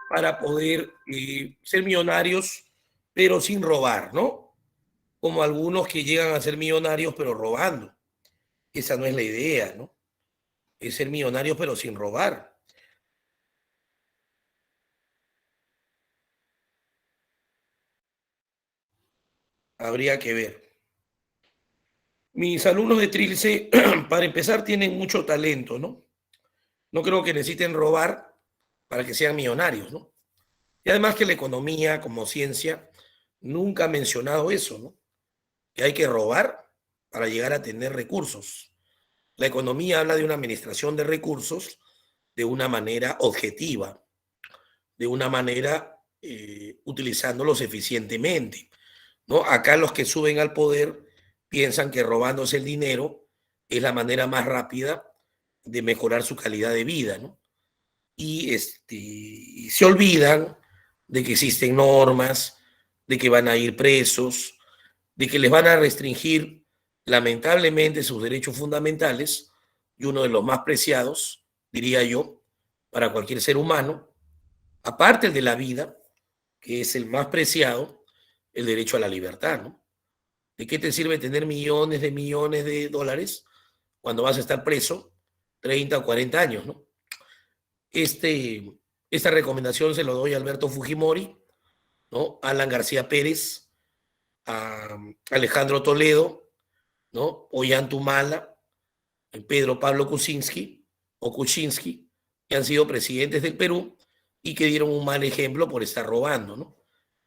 para poder ser millonarios, pero sin robar, ¿no? Como algunos que llegan a ser millonarios, pero robando. Esa no es la idea, ¿no? Es ser millonarios, pero sin robar. Habría que ver. Mis alumnos de Trilce, para empezar, tienen mucho talento, ¿no? No creo que necesiten robar para que sean millonarios, ¿no? Y además que la economía como ciencia nunca ha mencionado eso, ¿no? Que hay que robar para llegar a tener recursos. La economía habla de una administración de recursos de una manera objetiva, de una manera utilizándolos eficientemente, ¿no? Acá los que suben al poder piensan que robándose el dinero es la manera más rápida de mejorar su calidad de vida, ¿no? Y se olvidan de que existen normas, de que van a ir presos, de que les van a restringir lamentablemente sus derechos fundamentales y uno de los más preciados, diría yo, para cualquier ser humano, aparte el de la vida, que es el más preciado, el derecho a la libertad, ¿no? ¿De qué te sirve tener millones de dólares cuando vas a estar preso 30 o 40 años, ¿no? Este, esta recomendación se lo doy a Alberto Fujimori, ¿no? Alan García Pérez, a Alejandro Toledo, ¿no? Ollantumala, Pedro Pablo Kuczynski o Kuczynski, que han sido presidentes del Perú y que dieron un mal ejemplo por estar robando, ¿no?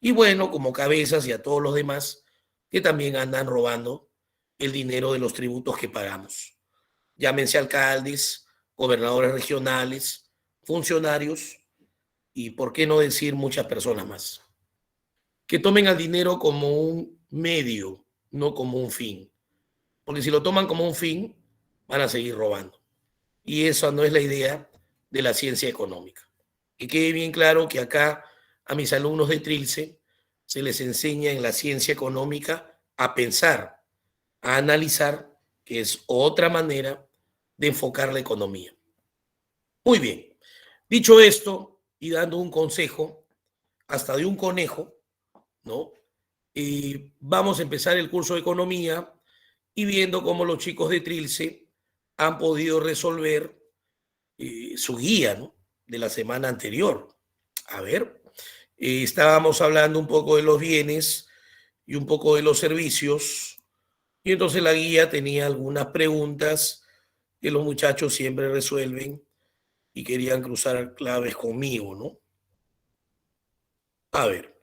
Y bueno, como cabezas y a todos los demás que también andan robando el dinero de los tributos que pagamos. Llámense alcaldes, gobernadores regionales, funcionarios y, por qué no decir, muchas personas más. Que tomen al dinero como un medio, no como un fin. Porque si lo toman como un fin, van a seguir robando. Y esa no es la idea de la ciencia económica. Que quede bien claro que acá a mis alumnos de Trilce se les enseña en la ciencia económica a pensar, a analizar, que es otra manera de enfocar la economía. Muy bien. Dicho esto y dando un consejo, hasta de un conejo, ¿no? Vamos a empezar el curso de economía y viendo cómo los chicos de Trilce han podido resolver su guía, ¿no? De la semana anterior. A ver, estábamos hablando un poco de los bienes y un poco de los servicios, y entonces la guía tenía algunas preguntas que los muchachos siempre resuelven y querían cruzar claves conmigo, ¿no? A ver,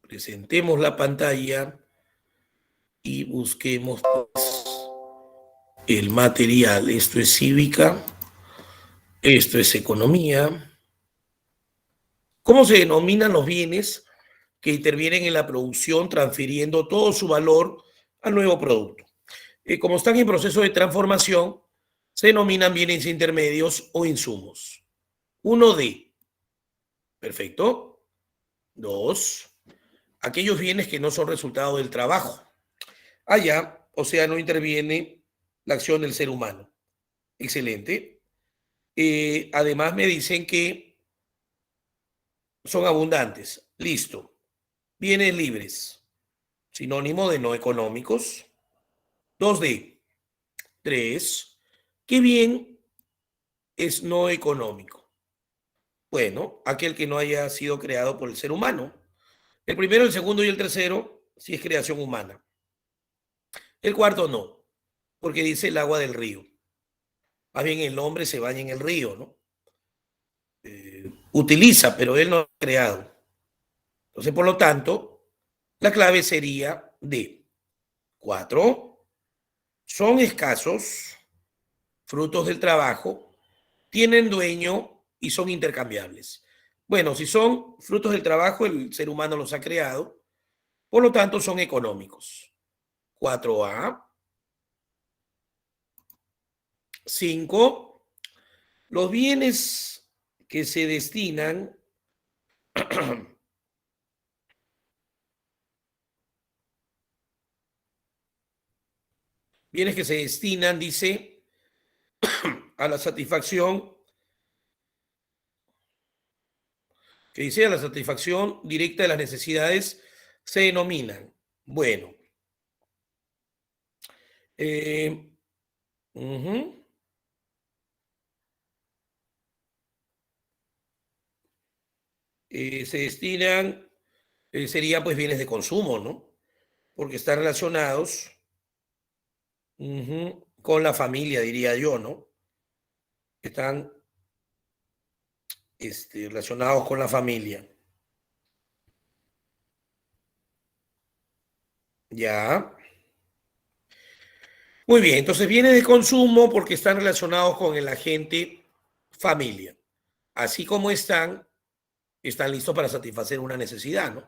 presentemos la pantalla y busquemos pues, el material. Esto es cívica, esto es economía. ¿Cómo se denominan los bienes que intervienen en la producción transfiriendo todo su valor al nuevo producto? Como están en proceso de transformación, se denominan bienes intermedios o insumos. 1D. Perfecto. 2. Aquellos bienes que no son resultado del trabajo. Allá, o sea, no interviene la acción del ser humano. Excelente. Además me dicen que son abundantes. Listo. Bienes libres. Sinónimo de no económicos. 2D. 3. ¿Qué bien es no económico? Bueno, aquel que no haya sido creado por el ser humano. El primero, el segundo y el tercero, sí es creación humana. El cuarto no, porque dice el agua del río. Más bien el hombre se baña en el río, ¿no? Utiliza, pero él no ha creado. Entonces, por lo tanto, la clave sería D. 4. Son escasos, frutos del trabajo, tienen dueño y son intercambiables. Bueno, si son frutos del trabajo, el ser humano los ha creado, por lo tanto son económicos. 4A. 5. Los bienes que se destinan bienes que se destinan, dice, a la satisfacción que dice la satisfacción directa de las necesidades se denominan. Bueno, eh, ujú, se destinan, serían pues bienes de consumo, ¿no? Porque están relacionados con la familia, diría yo, ¿no? Están relacionados con la familia. Ya. Muy bien, entonces bienes de consumo porque están relacionados con el agente familia. Así como están listos para satisfacer una necesidad, ¿no?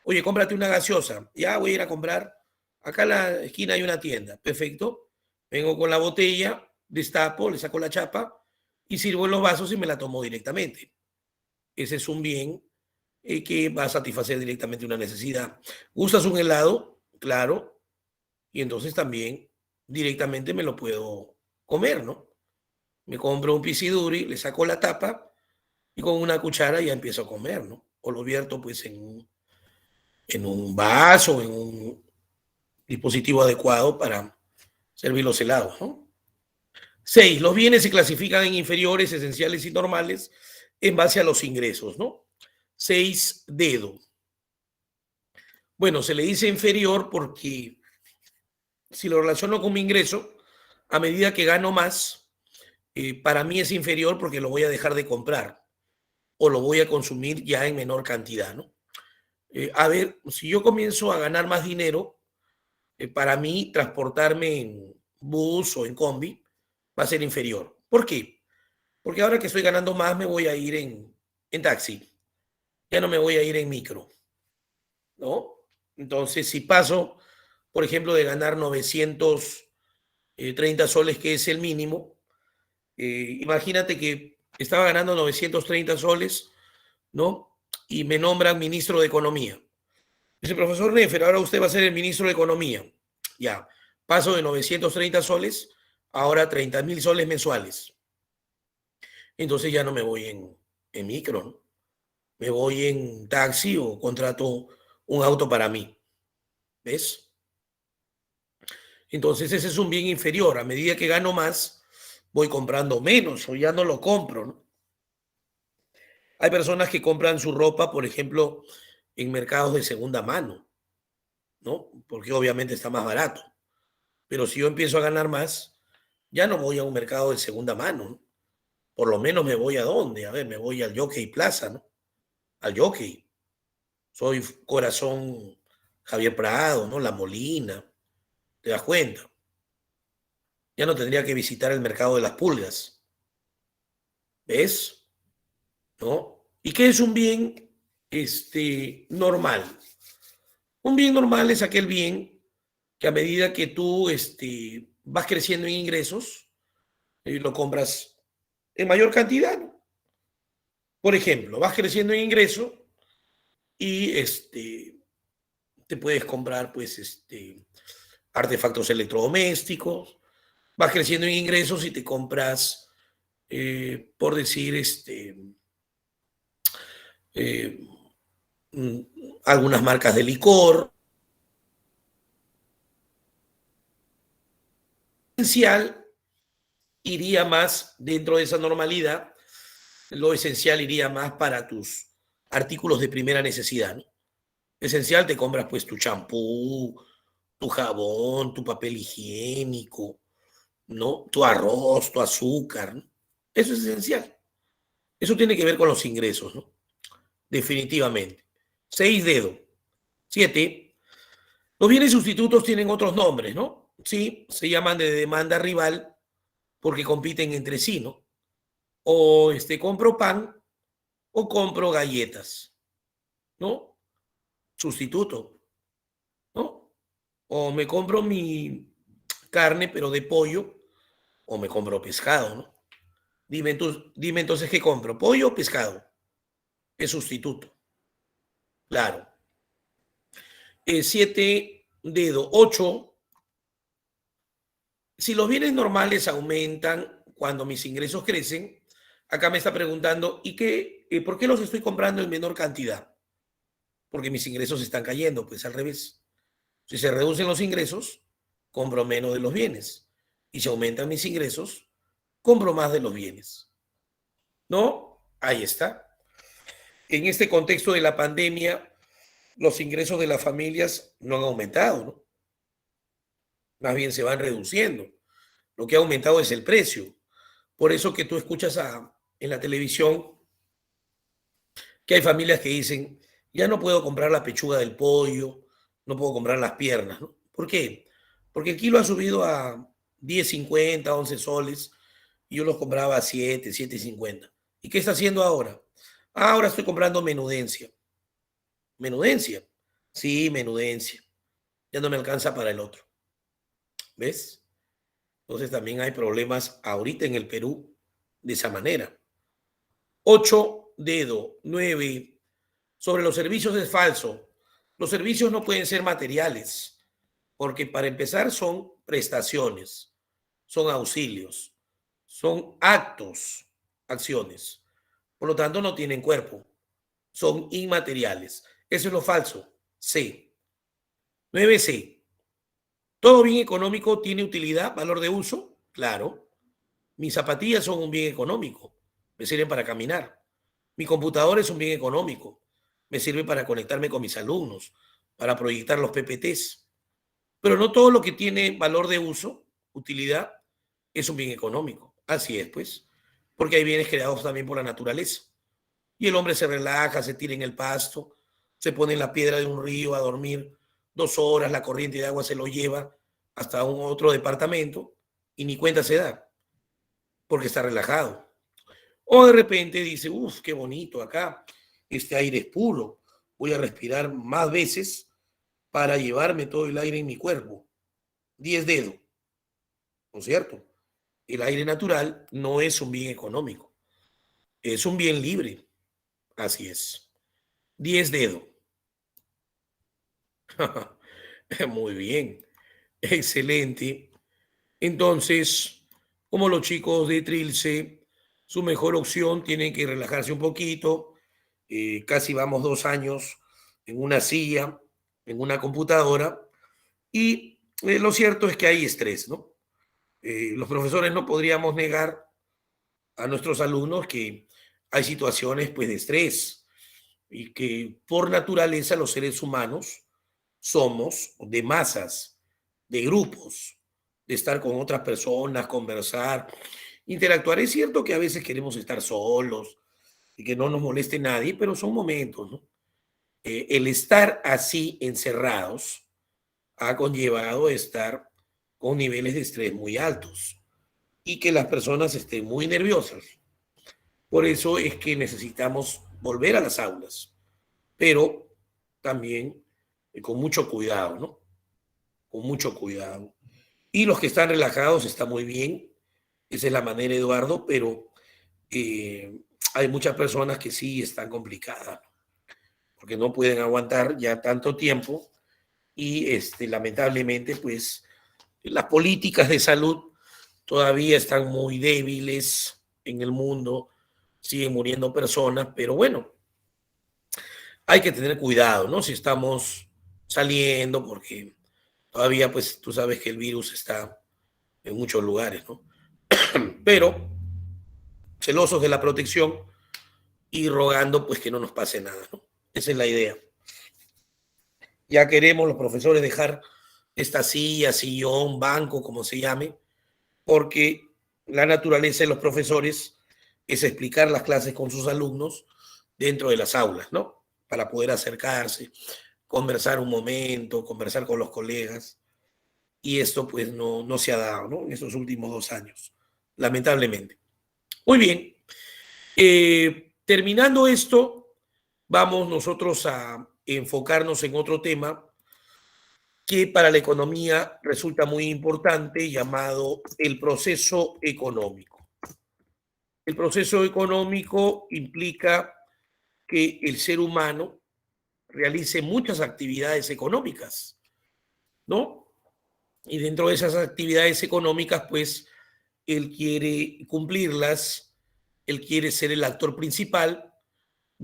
Oye, cómprate una gaseosa. Ya voy a ir a comprar. Acá en la esquina hay una tienda. Perfecto. Vengo con la botella, destapo, le saco la chapa y sirvo en los vasos y me la tomo directamente. Ese es un bien que va a satisfacer directamente una necesidad. ¿Gustas un helado? Claro. Y entonces también directamente me lo puedo comer, ¿no? Me compro un pisiduri, le saco la tapa y con una cuchara ya empiezo a comer, ¿no? O lo vierto pues en un vaso, en un dispositivo adecuado para servir los helados, ¿no? 6. Los bienes se clasifican en inferiores, esenciales y normales en base a los ingresos, ¿no? 6. Dedo. Bueno, se le dice inferior porque si lo relaciono con mi ingreso, a medida que gano más, para mí es inferior porque lo voy a dejar de comprar o lo voy a consumir ya en menor cantidad, ¿no? A ver, si yo comienzo a ganar más dinero, para mí transportarme en bus o en combi va a ser inferior. ¿Por qué? Porque ahora que estoy ganando más me voy a ir en taxi, ya no me voy a ir en micro, ¿no? Entonces, si paso, por ejemplo, de ganar 930 soles, que es el mínimo, imagínate que estaba ganando 930 soles, ¿no? Y me nombran ministro de Economía. Dice, profesor Nefer, ahora usted va a ser el ministro de Economía. Ya, paso de 930 soles, ahora 30.000 soles mensuales. Entonces ya no me voy en micro, ¿no? Me voy en taxi o contrato un auto para mí. ¿Ves? Entonces ese es un bien inferior. A medida que gano más, voy comprando menos o ya no lo compro, ¿no? Hay personas que compran su ropa, por ejemplo, en mercados de segunda mano, ¿no? Porque obviamente está más barato. Pero si yo empiezo a ganar más, ya no voy a un mercado de segunda mano, ¿no? Por lo menos me voy a dónde, a ver, me voy al Jockey Plaza, ¿no? Al Jockey. Soy corazón Javier Prado, ¿no? La Molina, ¿te das cuenta? Ya no tendría que visitar el mercado de las pulgas, ¿ves? ¿No? ¿Y qué es un bien normal? Un bien normal es aquel bien que a medida que tú vas creciendo en ingresos, lo compras en mayor cantidad, ¿no? Por ejemplo, vas creciendo en ingreso y te puedes comprar, pues, artefactos electrodomésticos, vas creciendo en ingresos y te compras, por decir, eh, mm, algunas marcas de licor. Esencial iría más dentro de esa normalidad, lo esencial iría más para tus artículos de primera necesidad, ¿no? Esencial te compras pues tu champú, tu jabón, tu papel higiénico, ¿no? Tu arroz, tu azúcar, ¿no? Eso es esencial. Eso tiene que ver con los ingresos, ¿no? Definitivamente. 6 dedos. 7. Los bienes sustitutos tienen otros nombres, ¿no? Sí, se llaman de demanda rival porque compiten entre sí, ¿no? O compro pan o compro galletas, ¿no? Sustituto, ¿no? O me compro mi carne, pero de pollo, o me compro pescado, ¿no? Dime entonces qué compro, pollo o pescado. Es sustituto, claro. 7 dedo, 8. Si los bienes normales aumentan cuando mis ingresos crecen, acá me está preguntando, ¿y qué ¿Por qué los estoy comprando en menor cantidad? Porque mis ingresos están cayendo, pues al revés. Si se reducen los ingresos, compro menos de los bienes. Y si aumentan mis ingresos, compro más de los bienes. ¿No? Ahí está. En este contexto de la pandemia, los ingresos de las familias no han aumentado, ¿no? Más bien se van reduciendo. Lo que ha aumentado es el precio. Por eso que tú escuchas en la televisión que hay familias que dicen, ya no puedo comprar la pechuga del pollo, no puedo comprar las piernas, ¿no? ¿Por qué? Porque el kilo ha subido a 10.50, 11 soles, y yo los compraba a 7, 7.50. ¿Y qué está haciendo ahora? Ahora estoy comprando menudencia. ¿Menudencia? Sí, menudencia. Ya no me alcanza para el otro. ¿Ves? Entonces también hay problemas ahorita en el Perú de esa manera. 8 dedo, 9. Sobre los servicios es falso. Los servicios no pueden ser materiales, porque para empezar son prestaciones, son auxilios, son actos, acciones. Por lo tanto, no tienen cuerpo, son inmateriales. Eso es lo falso. C. 9C. ¿Todo bien económico tiene utilidad, valor de uso? Claro. Mis zapatillas son un bien económico, me sirven para caminar. Mi computador es un bien económico, me sirve para conectarme con mis alumnos, para proyectar los PPTs. Pero no todo lo que tiene valor de uso, utilidad, es un bien económico. Así es, pues, porque hay bienes creados también por la naturaleza. Y el hombre se relaja, se tira en el pasto, se pone en la piedra de un río a dormir 2 horas, la corriente de agua se lo lleva hasta un otro departamento y ni cuenta se da, porque está relajado. O de repente dice, uff, qué bonito acá, este aire es puro, voy a respirar más veces para llevarme todo el aire en mi cuerpo. 10 dedos, ¿no es cierto? El aire natural no es un bien económico, es un bien libre, así es. 10 dedos. Muy bien, excelente. Entonces, como los chicos de Trilce, su mejor opción, tienen que relajarse un poquito. Casi vamos 2 años en una silla, en una computadora, y lo cierto es que hay estrés, ¿no? Los profesores no podríamos negar a nuestros alumnos que hay situaciones pues de estrés y que por naturaleza los seres humanos somos de masas, de grupos, de estar con otras personas, conversar, interactuar. Es cierto que a veces queremos estar solos y que no nos moleste nadie, pero son momentos, ¿no? El estar así encerrados ha conllevado estar con niveles de estrés muy altos y que las personas estén muy nerviosas. Por eso es que necesitamos volver a las aulas, pero también con mucho cuidado, ¿no? Con mucho cuidado. Y los que están relajados está muy bien, esa es la manera, Eduardo, pero eh, hay muchas personas que sí están complicadas, porque no pueden aguantar ya tanto tiempo y lamentablemente pues las políticas de salud todavía están muy débiles en el mundo, siguen muriendo personas, pero bueno, hay que tener cuidado, ¿no? Si estamos saliendo, porque todavía pues tú sabes que el virus está en muchos lugares, ¿no? Pero celosos de la protección y rogando pues que no nos pase nada, ¿no? Esa es la idea. Ya queremos los profesores dejar esta silla, sillón, banco, como se llame, porque la naturaleza de los profesores es explicar las clases con sus alumnos dentro de las aulas, ¿no? Para poder acercarse, conversar un momento, conversar con los colegas. Y esto pues no se ha dado, ¿no? En estos últimos 2 años, lamentablemente. Muy bien. Terminando esto, vamos nosotros a enfocarnos en otro tema que para la economía resulta muy importante, llamado el proceso económico. El proceso económico implica que el ser humano realice muchas actividades económicas, ¿no? Y dentro de esas actividades económicas, pues, él quiere cumplirlas, él quiere ser el actor principal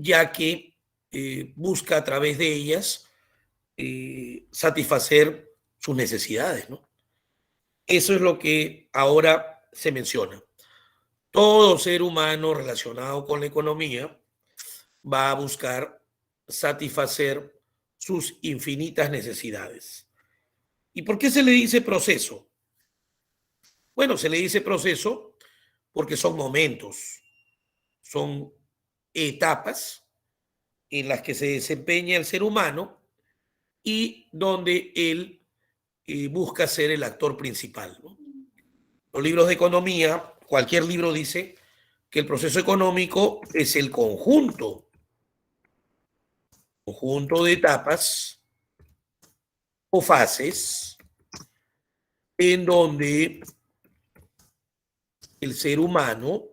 ya que busca a través de ellas satisfacer sus necesidades, ¿no? Eso es lo que ahora se menciona. Todo ser humano relacionado con la economía va a buscar satisfacer sus infinitas necesidades. ¿Y por qué se le dice proceso? Bueno, se le dice proceso porque son momentos, son etapas en las que se desempeña el ser humano y donde él busca ser el actor principal, ¿no? Los libros de economía, cualquier libro dice que el proceso económico es el conjunto de etapas o fases en donde el ser humano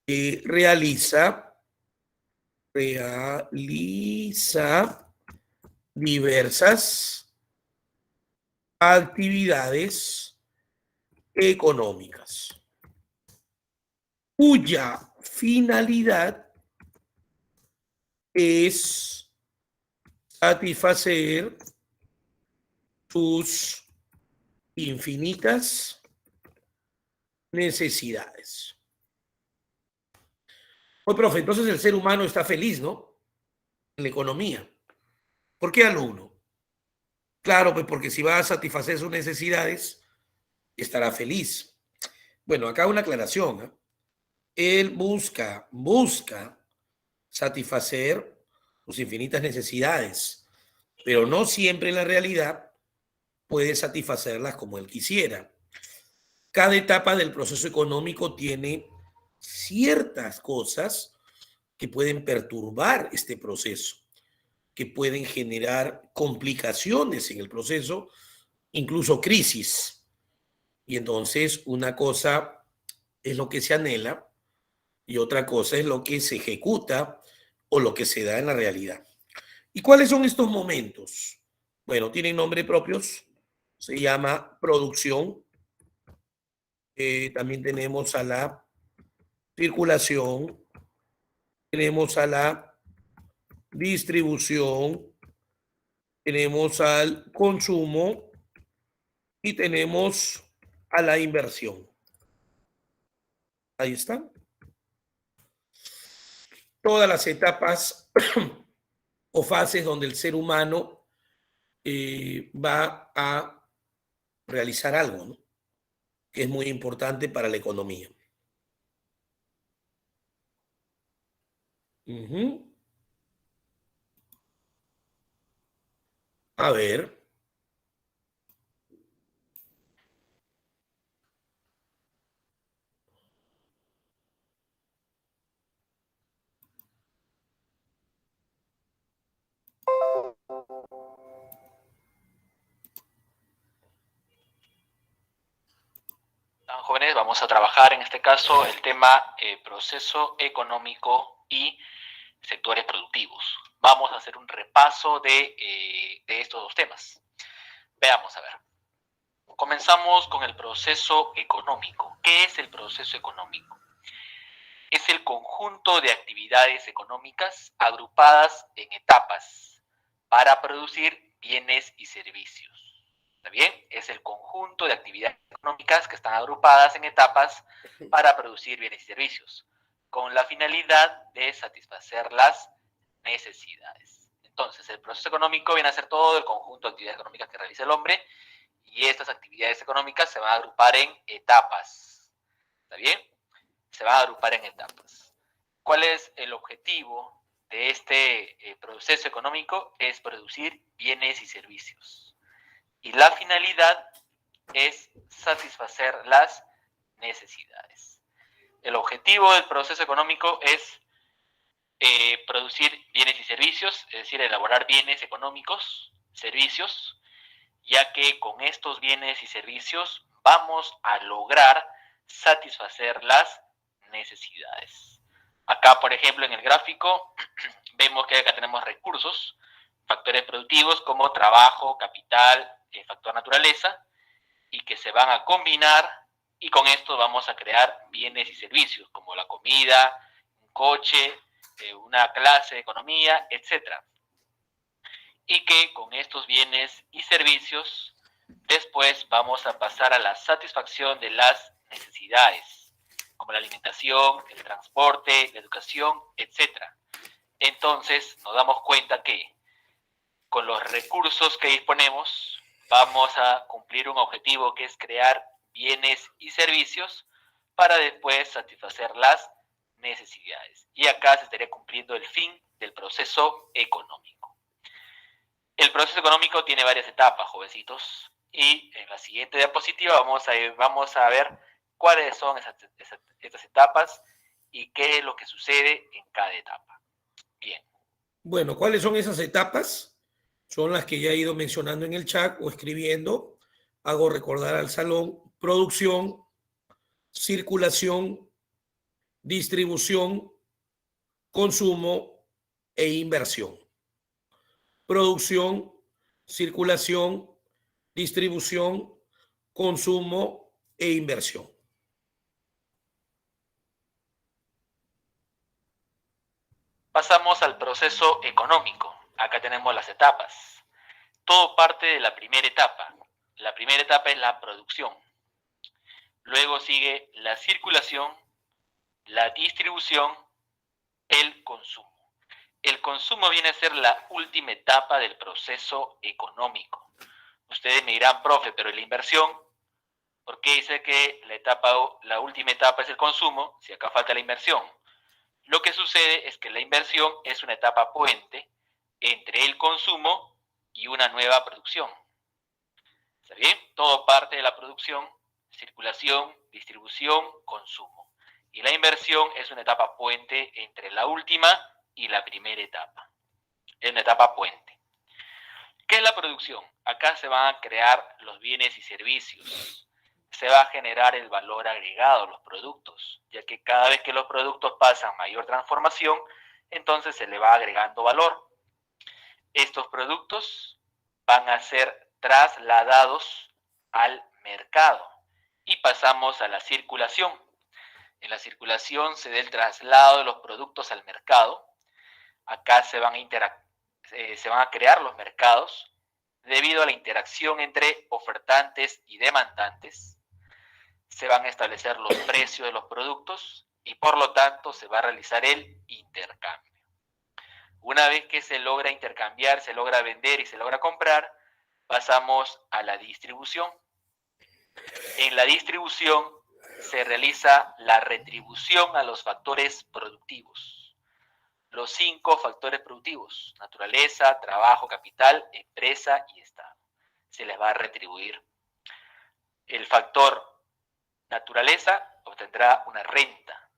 realiza diversas actividades económicas, cuya finalidad es satisfacer sus infinitas necesidades. Pues, profe, entonces el ser humano está feliz, ¿no? En la economía. ¿Por qué alumno? Claro, pues porque si va a satisfacer sus necesidades, estará feliz. Bueno, acá una aclaración, ¿eh? Él busca satisfacer sus infinitas necesidades, pero no siempre en la realidad puede satisfacerlas como él quisiera. Cada etapa del proceso económico tiene ciertas cosas que pueden perturbar este proceso, que pueden generar complicaciones en el proceso, incluso crisis. Y entonces una cosa es lo que se anhela y otra cosa es lo que se ejecuta o lo que se da en la realidad. ¿Y cuáles son estos momentos? Bueno, tienen nombres propios. Se llama producción. También tenemos a la circulación. Tenemos a la distribución. Tenemos al consumo y tenemos a la inversión. Ahí están. Todas las etapas o fases donde el ser humano va a realizar algo, ¿no? Que es muy importante para la economía. A ver. Jóvenes, vamos a trabajar en este caso el tema proceso económico y sectores productivos. Vamos a hacer un repaso de estos dos temas. Veamos, a ver. Comenzamos con el proceso económico. ¿Qué es el proceso económico? Es el conjunto de actividades económicas agrupadas en etapas para producir bienes y servicios. ¿Está bien? Es el conjunto de actividades económicas que están agrupadas en etapas para producir bienes y servicios, con la finalidad de satisfacer las necesidades. Entonces, el proceso económico viene a ser todo el conjunto de actividades económicas que realiza el hombre, y estas actividades económicas se van a agrupar en etapas. ¿Está bien? Se van a agrupar en etapas. ¿Cuál es el objetivo de este proceso económico? Es producir bienes y servicios. Y la finalidad es satisfacer las necesidades. El objetivo del proceso económico es producir bienes y servicios, es decir, elaborar bienes económicos, servicios, ya que con estos bienes y servicios vamos a lograr satisfacer las necesidades. Acá, por ejemplo, en el gráfico vemos que acá tenemos recursos, factores productivos como trabajo, capital, factor naturaleza, y que se van a combinar, y con esto vamos a crear bienes y servicios como la comida, un coche, una clase de economía, etc. Y que con estos bienes y servicios después vamos a pasar a la satisfacción de las necesidades, como la alimentación, el transporte, la educación, etc. Entonces nos damos cuenta que con los recursos que disponemos vamos a cumplir un objetivo que es crear bienes y servicios para después satisfacer las necesidades. Y acá se estaría cumpliendo el fin del proceso económico. El proceso económico tiene varias etapas, jovencitos, y en la siguiente diapositiva vamos a ver cuáles son estas etapas y qué es lo que sucede en cada etapa. Bien. Bueno, ¿cuáles son esas etapas? Son las que ya he ido mencionando en el chat o escribiendo. Hago recordar al salón: producción, circulación, distribución, consumo e inversión. Producción, circulación, distribución, consumo e inversión. Pasamos al proceso económico. Acá tenemos las etapas. Todo parte de la primera etapa. La primera etapa es la producción. Luego sigue la circulación, la distribución, el consumo. El consumo viene a ser la última etapa del proceso económico. Ustedes me dirán, profe, pero la inversión, ¿por qué dice que la última etapa es el consumo si acá falta la inversión? Lo que sucede es que la inversión es una etapa puente entre el consumo y una nueva producción. ¿Está bien? Todo parte de la producción, circulación, distribución, consumo. Y la inversión es una etapa puente entre la última y la primera etapa. Es una etapa puente. ¿Qué es la producción? Acá se van a crear los bienes y servicios. Se va a generar el valor agregado, los productos, ya que cada vez que los productos pasan mayor transformación, entonces se le va agregando valor. Estos productos van a ser trasladados al mercado y pasamos a la circulación. En la circulación se da el traslado de los productos al mercado. Acá se van a crear los mercados debido a la interacción entre ofertantes y demandantes. Se van a establecer los precios de los productos y por lo tanto se va a realizar el intercambio. Una vez que se logra intercambiar, se logra vender y se logra comprar, pasamos a la distribución. En la distribución se realiza la retribución a los factores productivos. Los 5 factores productivos: naturaleza, trabajo, capital, empresa y Estado. Se les va a retribuir. El factor naturaleza obtendrá una renta.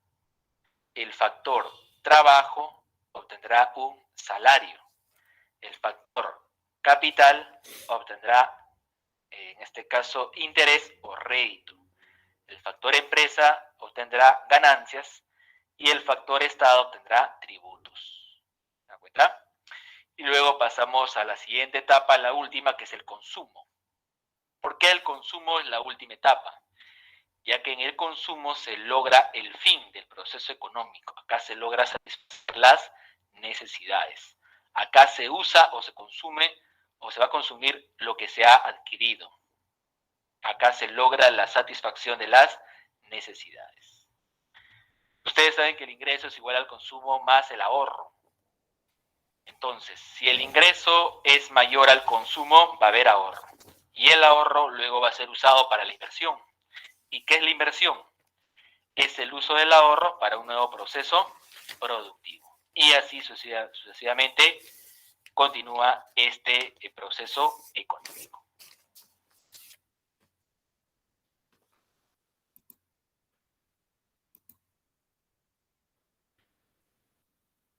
El factor trabajo obtendrá un salario. El factor capital obtendrá, en este caso, interés o rédito. El factor empresa obtendrá ganancias y el factor Estado obtendrá tributos. ¿Se dan cuenta? Y luego pasamos a la siguiente etapa, la última, que es el consumo. ¿Por qué el consumo es la última etapa? Ya que en el consumo se logra el fin del proceso económico. Acá se logra satisfacer las necesidades. Acá se usa o se consume o se va a consumir lo que se ha adquirido. Acá se logra la satisfacción de las necesidades. Ustedes saben que el ingreso es igual al consumo más el ahorro. Entonces, si el ingreso es mayor al consumo, va a haber ahorro. Y el ahorro luego va a ser usado para la inversión. ¿Y qué es la inversión? Es el uso del ahorro para un nuevo proceso productivo. Y así sucesivamente continúa este proceso económico.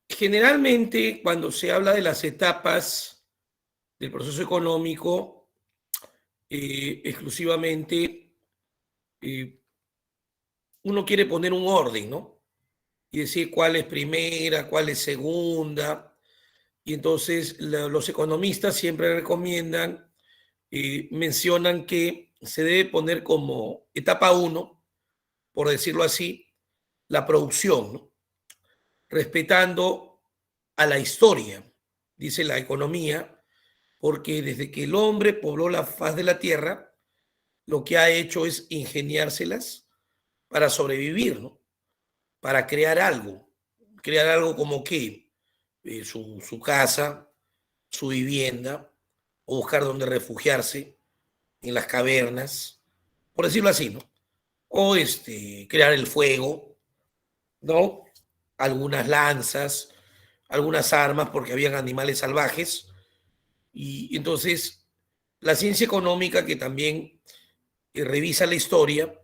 Generalmente, cuando se habla de las etapas del proceso económico, exclusivamente uno quiere poner un orden, ¿no? Y decir cuál es primera, cuál es segunda. Y entonces los economistas siempre recomiendan, mencionan que se debe poner como etapa 1, por decirlo así, la producción, ¿no? respetando a la historia, dice la economía, porque desde que el hombre pobló la faz de la tierra, lo que ha hecho es ingeniárselas para sobrevivir, ¿no? Para crear algo como que su casa, su vivienda, o buscar donde refugiarse en las cavernas, por decirlo así, ¿no? O crear el fuego, ¿no? Algunas lanzas, algunas armas, porque habían animales salvajes. Y entonces, la ciencia económica, que también revisa la historia,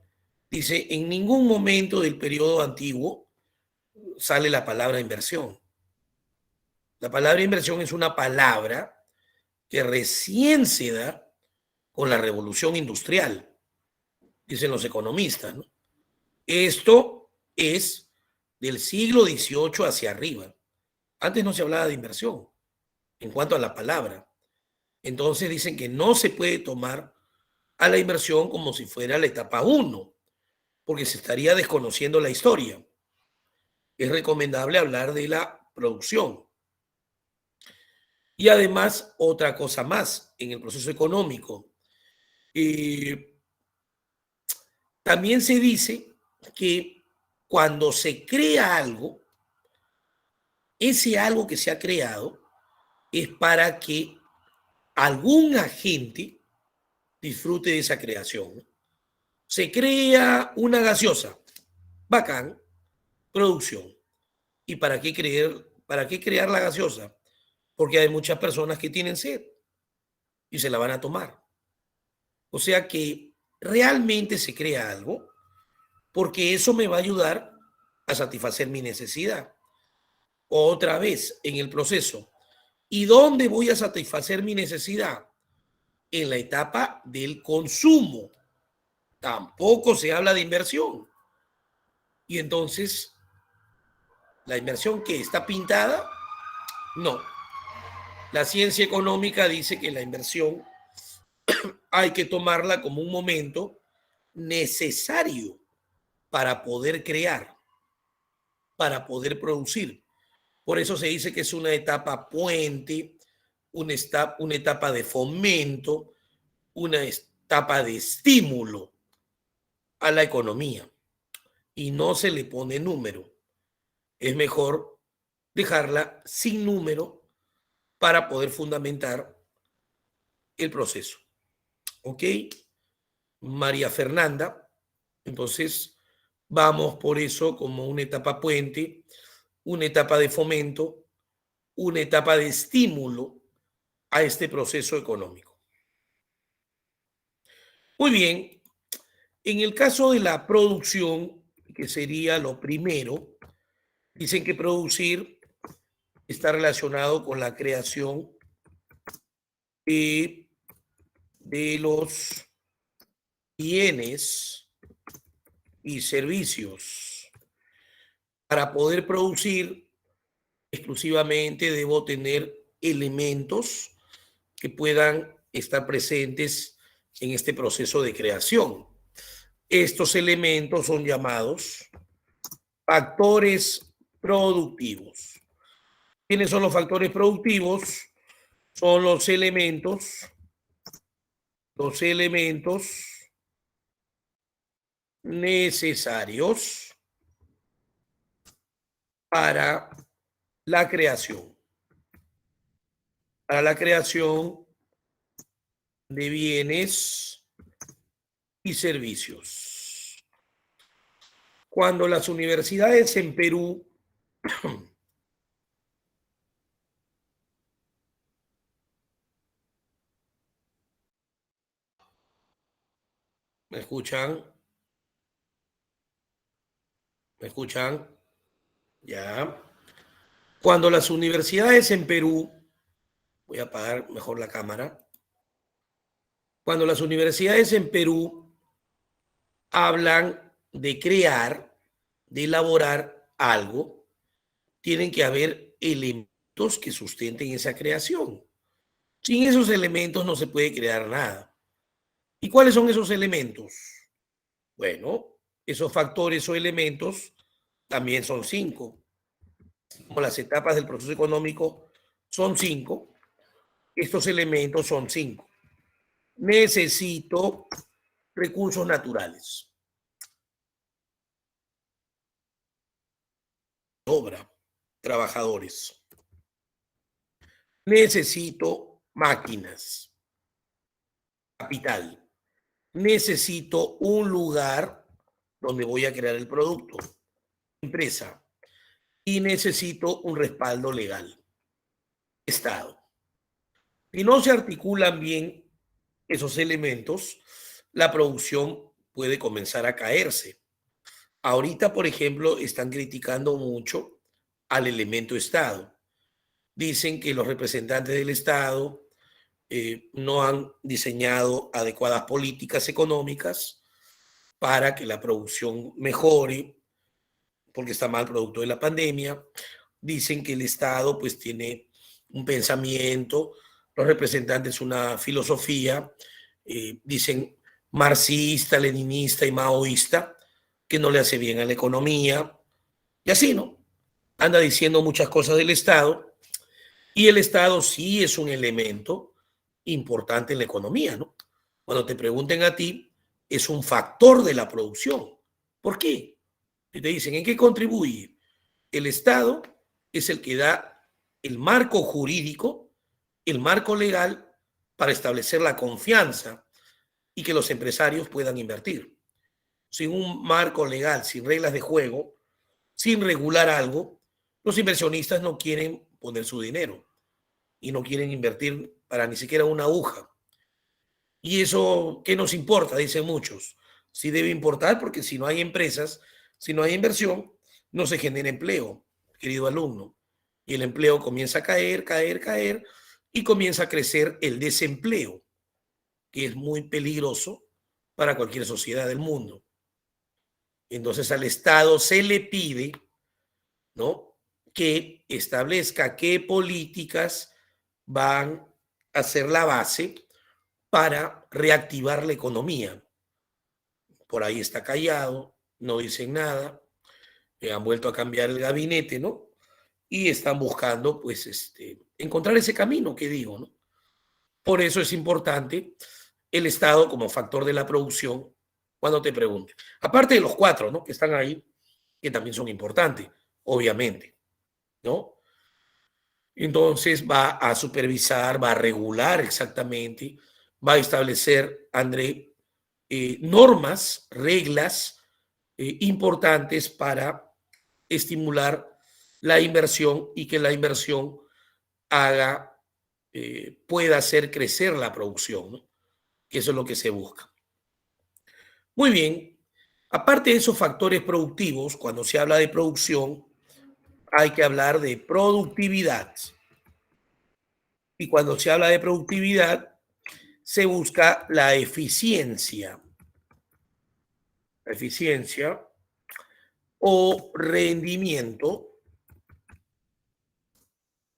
dice, en ningún momento del periodo antiguo sale la palabra inversión. La palabra inversión es una palabra que recién se da con la revolución industrial, dicen los economistas, ¿no? Esto es del siglo XVIII hacia arriba. Antes no se hablaba de inversión en cuanto a la palabra. Entonces dicen que no se puede tomar a la inversión como si fuera la etapa 1, porque se estaría desconociendo la historia. Es recomendable hablar de la producción. Y además, otra cosa más en el proceso económico. También se dice que cuando se crea algo, ese algo que se ha creado es para que algún agente disfrute de esa creación. Se crea una gaseosa, bacán, producción. ¿Y para qué crear la gaseosa? Porque hay muchas personas que tienen sed y se la van a tomar. O sea que realmente se crea algo porque eso me va a ayudar a satisfacer mi necesidad. Otra vez en el proceso. ¿Y dónde voy a satisfacer mi necesidad? En la etapa del consumo. Tampoco se habla de inversión. Y entonces, ¿la inversión que está pintada? No. La ciencia económica dice que la inversión hay que tomarla como un momento necesario para poder crear, para poder producir. Por eso se dice que es una etapa puente, una etapa de fomento, una etapa de estímulo a la economía. Y no se le pone número. Es mejor dejarla sin número para poder fundamentar el proceso. ¿Ok? María Fernanda. Entonces, vamos por eso como una etapa puente, una etapa de fomento, una etapa de estímulo a este proceso económico. Muy bien, en el caso de la producción, que sería lo primero, dicen que producir está relacionado con la creación de los bienes y servicios. Para poder producir, exclusivamente debo tener elementos que puedan estar presentes en este proceso de creación. Estos elementos son llamados factores productivos. ¿Quiénes son los factores productivos? Son los elementos necesarios para la creación, de bienes y servicios. Cuando las universidades en Perú ¿me escuchan? ¿Me escuchan? Ya. Cuando las universidades en Perú, voy a apagar mejor la cámara, cuando las universidades en Perú hablan de crear, de elaborar algo, tienen que haber elementos que sustenten esa creación. Sin esos elementos no se puede crear nada. ¿Y cuáles son esos elementos? Bueno, esos factores o elementos también son 5. las etapas del proceso económico son 5. Estos elementos son 5. Necesito recursos naturales. Obra, trabajadores. Necesito máquinas, capital. Necesito un lugar donde voy a crear el producto, empresa. Y necesito un respaldo legal, Estado. Si no se articulan bien esos elementos, la producción puede comenzar a caerse. Ahorita, por ejemplo, están criticando mucho al elemento Estado. Dicen que los representantes del Estado no han diseñado adecuadas políticas económicas para que la producción mejore, porque está mal producto de la pandemia. Dicen que el Estado pues tiene un pensamiento, los representantes una filosofía, dicen marxista, leninista y maoísta, que no le hace bien a la economía, y así, ¿no? Anda diciendo muchas cosas del Estado, y el Estado sí es un elemento importante en la economía, ¿no? Cuando te pregunten a ti, es un factor de la producción. ¿Por qué? Y te dicen, ¿en qué contribuye? El Estado es el que da el marco jurídico, el marco legal para establecer la confianza y que los empresarios puedan invertir. Sin un marco legal, sin reglas de juego, sin regular algo, los inversionistas no quieren poner su dinero y no quieren invertir para ni siquiera una aguja. Y eso, ¿qué nos importa? Dicen muchos. Sí debe importar porque si no hay empresas, si no hay inversión, no se genera empleo, querido alumno. Y el empleo comienza a caer, caer, caer y comienza a crecer el desempleo, que es muy peligroso para cualquier sociedad del mundo. Entonces al Estado se le pide, ¿no?, que establezca qué políticas van a ser la base para reactivar la economía. Por ahí está callado, no dicen nada, han vuelto a cambiar el gabinete, ¿no? Y están buscando, pues, encontrar ese camino que digo, ¿no? Por eso es importante el Estado como factor de la producción cuando te pregunten. Aparte de los 4, ¿no?, que están ahí, que también son importantes, obviamente, ¿no? Entonces va a supervisar, va a regular exactamente, va a establecer, André, normas, reglas importantes para estimular la inversión y que la inversión haga, pueda hacer crecer la producción, ¿no? Que eso es lo que se busca. Muy bien, aparte de esos factores productivos, cuando se habla de producción, hay que hablar de productividad. Y cuando se habla de productividad, se busca la eficiencia. La eficiencia o rendimiento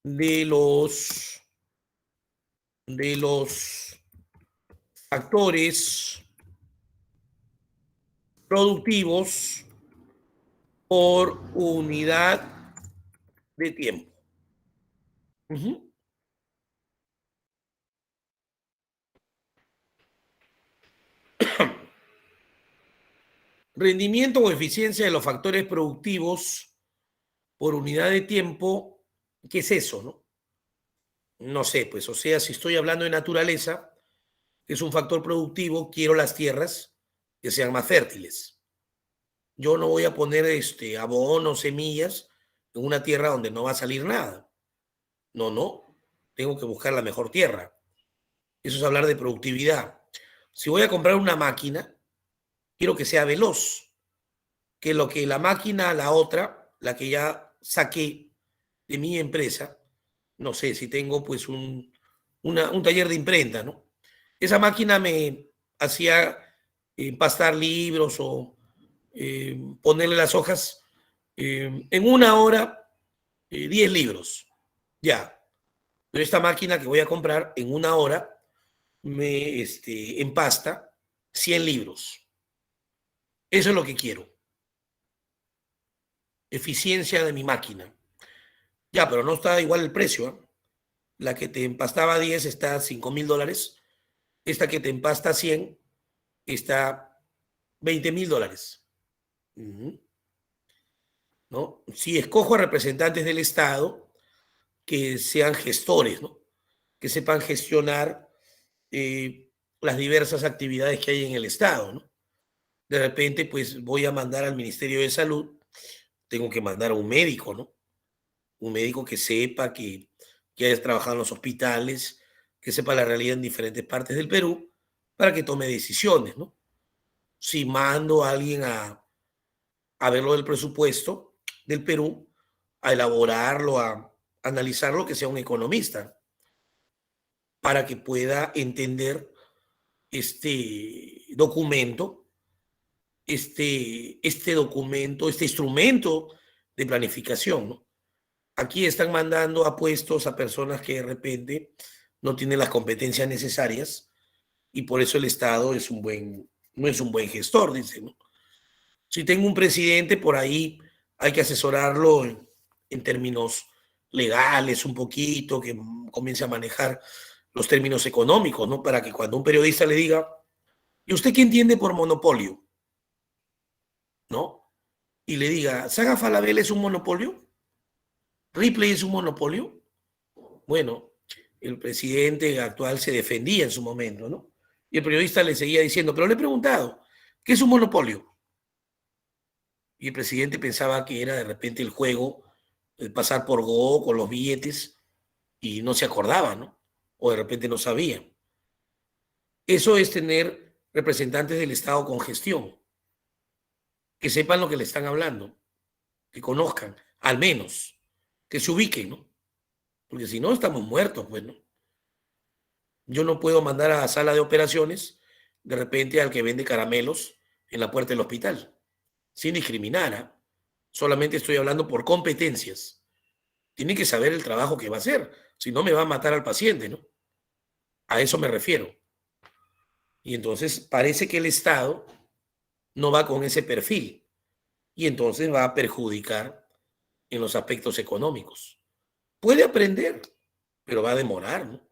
de los factores productivos por unidad de tiempo. Uh-huh. Rendimiento o eficiencia de los factores productivos por unidad de tiempo. ¿Qué es eso, no? No sé, pues, o sea, si estoy hablando de naturaleza, que es un factor productivo, quiero las tierras que sean más fértiles. Yo no voy a poner abono, semillas en una tierra donde no va a salir nada. No, no. Tengo que buscar la mejor tierra. Eso es hablar de productividad. Si voy a comprar una máquina, quiero que sea veloz, que lo que la máquina, la otra, la que ya saqué de mi empresa, no sé, si tengo pues un taller de imprenta, ¿no? Esa máquina me hacía pastar libros o ponerle las hojas en una hora, 10 libros, ya. Pero esta máquina que voy a comprar en una hora me empasta 100 libros. Eso es lo que quiero. Eficiencia de mi máquina. Ya, pero no está igual el precio, ¿eh? La que te empastaba 10 está a $5.000. Esta que te empasta 100 está $20.000. Ujú. ¿No? Si escojo a representantes del Estado que sean gestores, ¿no? Que sepan gestionar las diversas actividades que hay en el Estado, ¿no? De repente, pues voy a mandar al Ministerio de Salud, tengo que mandar a un médico, ¿no? Un médico que sepa, que haya trabajado en los hospitales, que sepa la realidad en diferentes partes del Perú, para que tome decisiones, ¿no? Si mando a alguien a ver lo del presupuesto del Perú, a elaborarlo, a analizarlo, que sea un economista, para que pueda entender este documento, este documento, este instrumento de planificación, ¿no? Aquí están mandando a puestos a personas que de repente no tienen las competencias necesarias y por eso el Estado no es un buen gestor, dicen, ¿no? Si tengo un presidente por ahí, hay que asesorarlo en términos legales un poquito, que comience a manejar los términos económicos, ¿no? Para que cuando un periodista le diga, ¿y usted qué entiende por monopolio? ¿No? Y le diga, ¿Saga Falabella es un monopolio? ¿Ripley es un monopolio? Bueno, el presidente actual se defendía en su momento, ¿no? Y el periodista le seguía diciendo, pero le he preguntado, ¿qué es un monopolio? Y el presidente pensaba que era de repente el juego, el pasar por Go con los billetes y no se acordaba, ¿no? O de repente no sabía. Eso es tener representantes del Estado con gestión, que sepan lo que le están hablando, que conozcan, al menos, que se ubiquen, ¿no? Porque si no, estamos muertos, pues, ¿no? Yo no puedo mandar a la sala de operaciones de repente al que vende caramelos en la puerta del hospital, sin discriminar, ¿ah? Solamente estoy hablando por competencias. Tiene que saber el trabajo que va a hacer, si no me va a matar al paciente, ¿no? A eso me refiero. Y entonces parece que el Estado no va con ese perfil y entonces va a perjudicar en los aspectos económicos. Puede aprender, pero va a demorar, ¿no?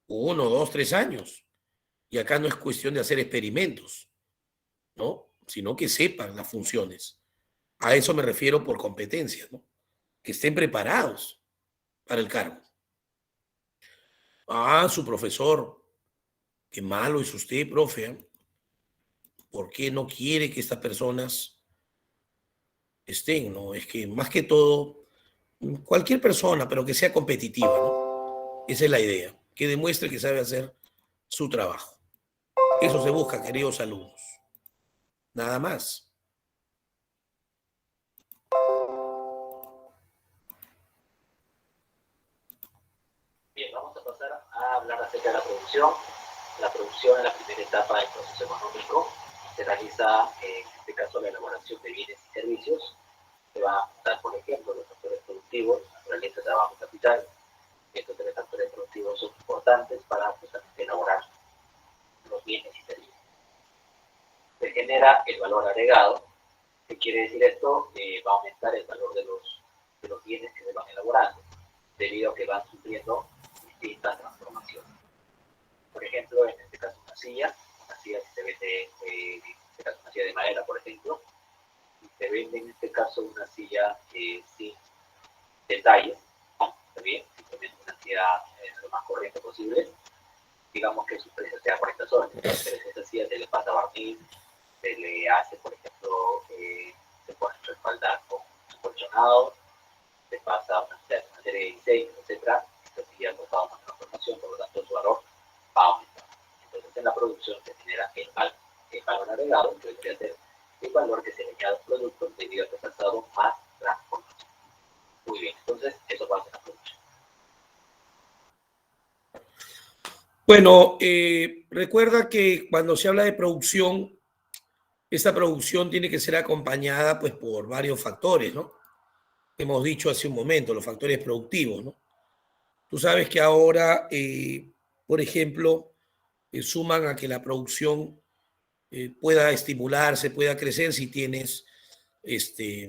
1, 2, 3 años. Y acá no es cuestión de hacer experimentos, ¿no? Sino que sepan las funciones. A eso me refiero por competencias, ¿no? Que estén preparados para el cargo. Ah, su profesor, qué malo es usted, profe, ¿eh? ¿Por qué no quiere que estas personas estén, no? Es que más que todo, cualquier persona, pero que sea competitiva, ¿no? Esa es la idea, que demuestre que sabe hacer su trabajo. Eso se busca, queridos alumnos. Nada más. Bien, vamos a pasar a hablar acerca de la producción. La producción es la primera etapa del proceso económico. Se realiza, en este caso, la elaboración de bienes y servicios. Se va a dar, por ejemplo, los factores productivos, naturaleza, trabajo, capital. Estos tres factores productivos son importantes para justamente elaborar los bienes y servicios. Se genera el valor agregado. ¿Qué quiere decir esto? Va a aumentar el valor de los bienes que se van elaborando, debido a que van sufriendo distintas transformaciones. Por ejemplo, en este caso una silla que se vende, en este caso una silla de madera, por ejemplo, y se vende en este caso una silla sin detalles, ¿está bien? Simplemente una silla lo más corriente posible, digamos que su precio sea 40 soles, pero esa silla se le pasa barniz, se le hace, por ejemplo, se pone respaldar con un colchonado, se pasa una serie de diseños, etc. Esta silla ha costado más transformación, por lo tanto su valor va a aumentar. Entonces en la producción se genera el valor agregado, que vendría a ser el valor que se le añade al producto debido a que ha pasado más transformación. Muy bien, entonces eso va a ser la producción. Bueno, recuerda que cuando se habla de producción, esta producción tiene que ser acompañada pues por varios factores, ¿no? Hemos dicho hace un momento, los factores productivos, ¿no? Tú sabes que ahora, por ejemplo, suman a que la producción pueda estimularse, pueda crecer si tienes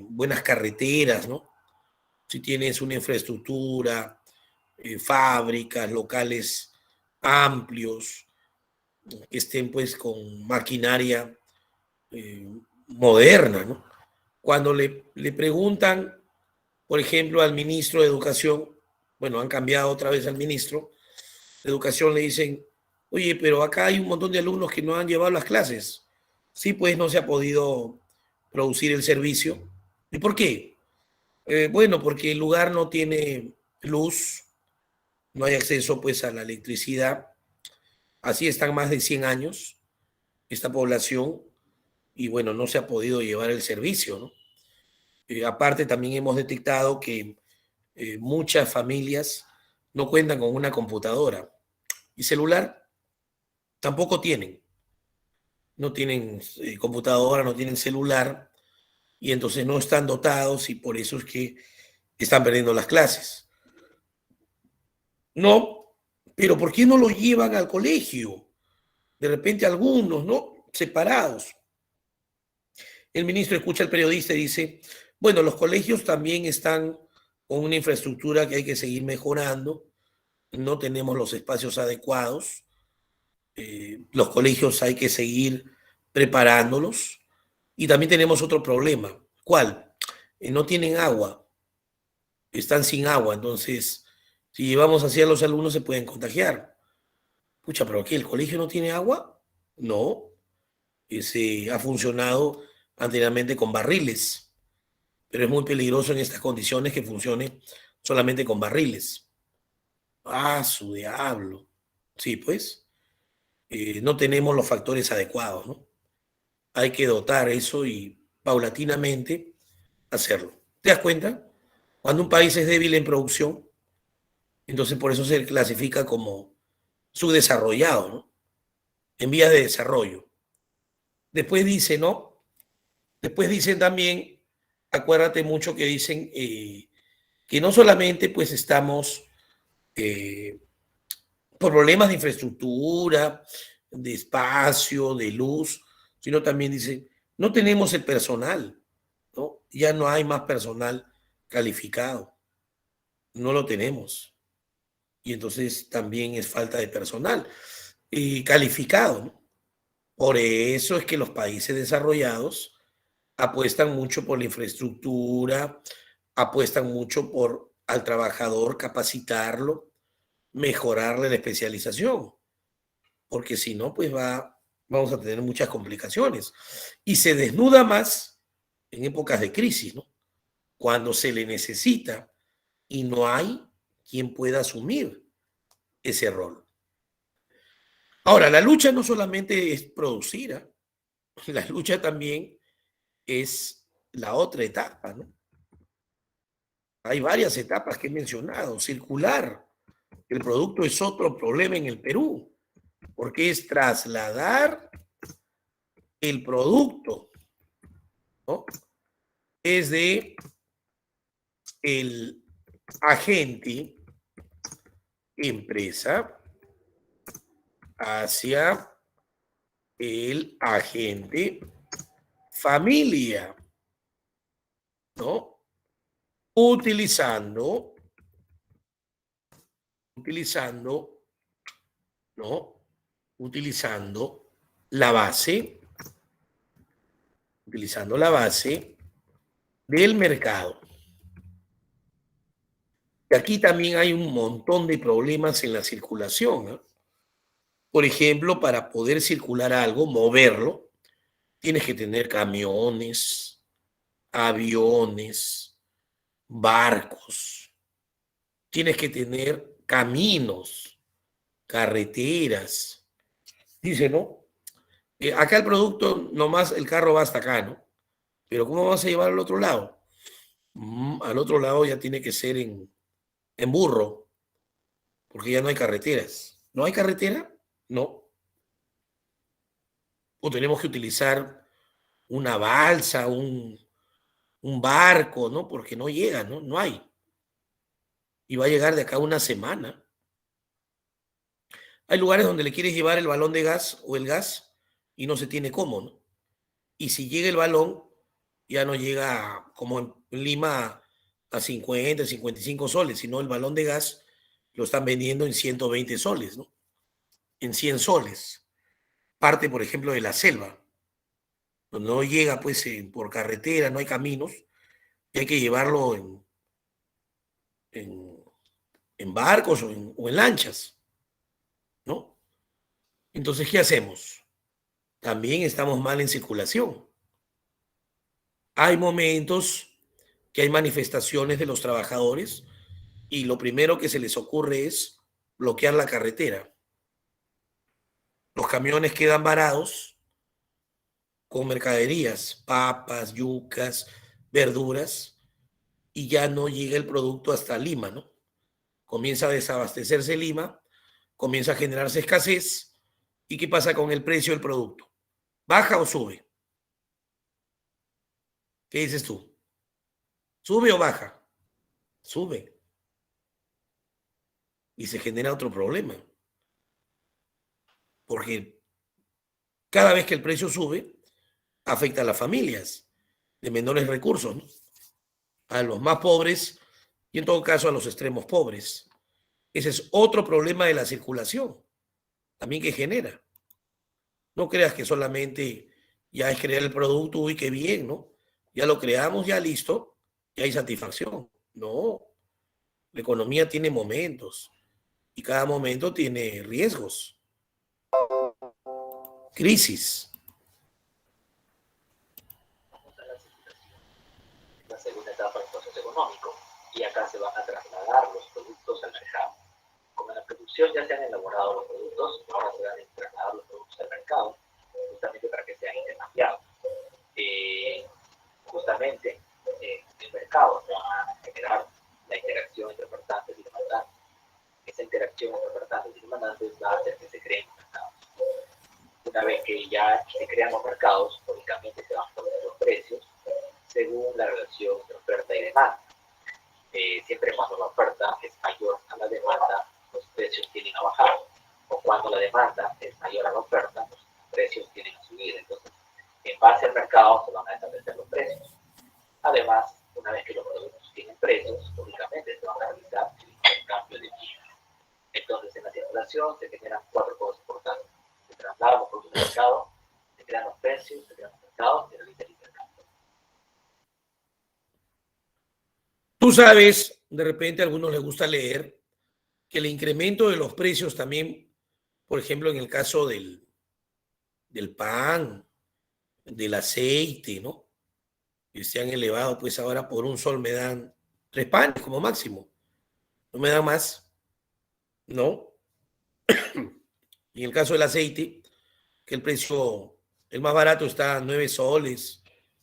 buenas carreteras, ¿no? si tienes una infraestructura, fábricas, locales amplios, que estén pues con maquinaria eh, moderna, ¿no? Cuando le preguntan, por ejemplo, al ministro de Educación, bueno, han cambiado otra vez al ministro de Educación, le dicen, oye, pero acá hay un montón de alumnos que no han llevado las clases. Sí, pues no se ha podido producir el servicio. ¿Y por qué? Bueno, porque el lugar no tiene luz, no hay acceso pues a la electricidad. Así están más de 100 años esta población y bueno, no se ha podido llevar el servicio, ¿no? Aparte, también hemos detectado que muchas familias no cuentan con una computadora y celular tampoco tienen. No tienen computadora, no tienen celular y entonces no están dotados y por eso es que están perdiendo las clases. No, pero ¿por qué no lo llevan al colegio? De repente algunos, ¿no? Separados. El ministro escucha al periodista y dice, bueno, los colegios también están con una infraestructura que hay que seguir mejorando, no tenemos los espacios adecuados, los colegios hay que seguir preparándolos y también tenemos otro problema. ¿Cuál? No tienen agua, están sin agua, entonces si llevamos así a los alumnos se pueden contagiar. Pucha, pero ¿qué? ¿El colegio no tiene agua? No, ese ha funcionado anteriormente con barriles, pero es muy peligroso en estas condiciones que funcione solamente con barriles. Ah, su diablo. Sí, pues, no tenemos los factores adecuados, ¿no? Hay que dotar eso y paulatinamente hacerlo. ¿Te das cuenta? Cuando un país es débil en producción, entonces por eso se clasifica como subdesarrollado, ¿no? En vías de desarrollo. Después dice, ¿no? Después dicen también, acuérdate mucho que dicen que no solamente pues estamos eh, por problemas de infraestructura, de espacio, de luz, sino también dicen, no tenemos el personal, ¿no? Ya no hay más personal calificado, no lo tenemos. Y entonces también es falta de personal calificado, ¿no? Por eso es que los países desarrollados apuestan mucho por la infraestructura, apuestan mucho por al trabajador capacitarlo, mejorarle la especialización, porque si no, pues vamos a tener muchas complicaciones. Y se desnuda más en épocas de crisis, ¿no? Cuando se le necesita y no hay quien pueda asumir ese rol. Ahora, la lucha no solamente es producir, ¿eh? La lucha también es la otra etapa, ¿no? Hay varias etapas que he mencionado. Circular el producto es otro problema en el Perú, porque es trasladar el producto, ¿no? Es de el agente empresa hacia el agente familia, ¿no? Utilizando, ¿no? Utilizando la base, utilizando la base del mercado. Y aquí también hay un montón de problemas en la circulación, ¿eh? Por ejemplo, para poder circular algo, moverlo, tienes que tener camiones, aviones, barcos, tienes que tener caminos, carreteras. Dice, ¿no? Acá el producto, nomás el carro va hasta acá, ¿no? Pero ¿cómo vas a llevar al otro lado? Al otro lado ya tiene que ser en burro, porque ya no hay carreteras. ¿No hay carretera? No. O tenemos que utilizar una balsa, un barco, ¿no? Porque no llega, ¿no? No hay. Y va a llegar de acá a una semana. Hay lugares donde le quieres llevar el balón de gas o el gas y no se tiene cómo, ¿no? Y si llega el balón, ya no llega como en Lima, a 50, 55 soles, sino el balón de gas lo están vendiendo en 120 soles, ¿no? En 100 soles. Parte, por ejemplo, de la selva, donde no llega pues por carretera, no hay caminos, y hay que llevarlo en, en barcos o en lanchas, ¿no? Entonces, ¿qué hacemos? También estamos mal en circulación. Hay momentos que hay manifestaciones de los trabajadores y lo primero que se les ocurre es bloquear la carretera. Los camiones quedan varados con mercaderías, papas, yucas, verduras, y ya no llega el producto hasta Lima, ¿no? Comienza a desabastecerse Lima, comienza a generarse escasez. ¿Y qué pasa con el precio del producto? ¿Baja o sube? ¿Qué dices tú? ¿Sube o baja? Sube. Y se genera otro problema. Porque cada vez que el precio sube, afecta a las familias de menores recursos, ¿no? A los más pobres y en todo caso a los extremos pobres. Ese es otro problema de la circulación, también que genera. No creas que solamente ya es crear el producto, uy, qué bien, ¿no? Ya lo creamos, ya listo, ya hay satisfacción. No, la economía tiene momentos y cada momento tiene riesgos, crisis. La segunda etapa del proceso económico, y acá se van a trasladar los productos al mercado. Como en la producción ya se han elaborado los productos, ahora se van a trasladar los productos al mercado, justamente para que sean intercambiados. Justamente el mercado se va a generar la interacción entre ofertantes y demandantes. Esa interacción entre ofertantes y demandantes va a hacer que se creen mercados. Una vez que ya se crean los mercados, lógicamente se van a poner los precios según la relación de oferta y demanda. Siempre cuando la oferta es mayor a la demanda, los precios tienden a bajar. O cuando la demanda es mayor a la oferta, los precios tienden a subir. Entonces, en base al mercado se van a establecer los precios. Además, una vez que los productos tienen precios, lógicamente se van a realizar el intercambio de bienes. Entonces, en la circulación se generan 4 cosas importantes. Se trasladan los productos al mercado, se crean los precios, se crean los mercados, se realiza el intercambio. Tú sabes, de repente a algunos les gusta leer que el incremento de los precios también, por ejemplo, en el caso del pan, del aceite, ¿no? Que se han elevado, pues ahora por un sol me dan 3 panes como máximo. No me dan más, ¿no? Y en el caso del aceite, que el precio, el más barato está a 9 soles,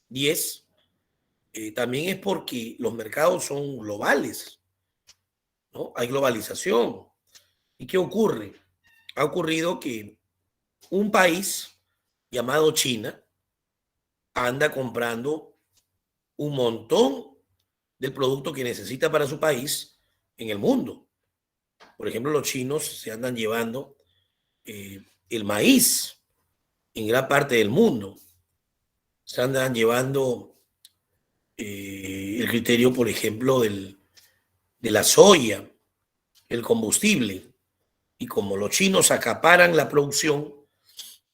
10, también es porque los mercados son globales, ¿no? Hay globalización. ¿Y qué ocurre? Ha ocurrido que un país llamado China anda comprando un montón del producto que necesita para su país en el mundo. Por ejemplo, los chinos se andan llevando el maíz en gran parte del mundo. Se andan llevando el criterio, por ejemplo, de la soya, el combustible. Y como los chinos acaparan la producción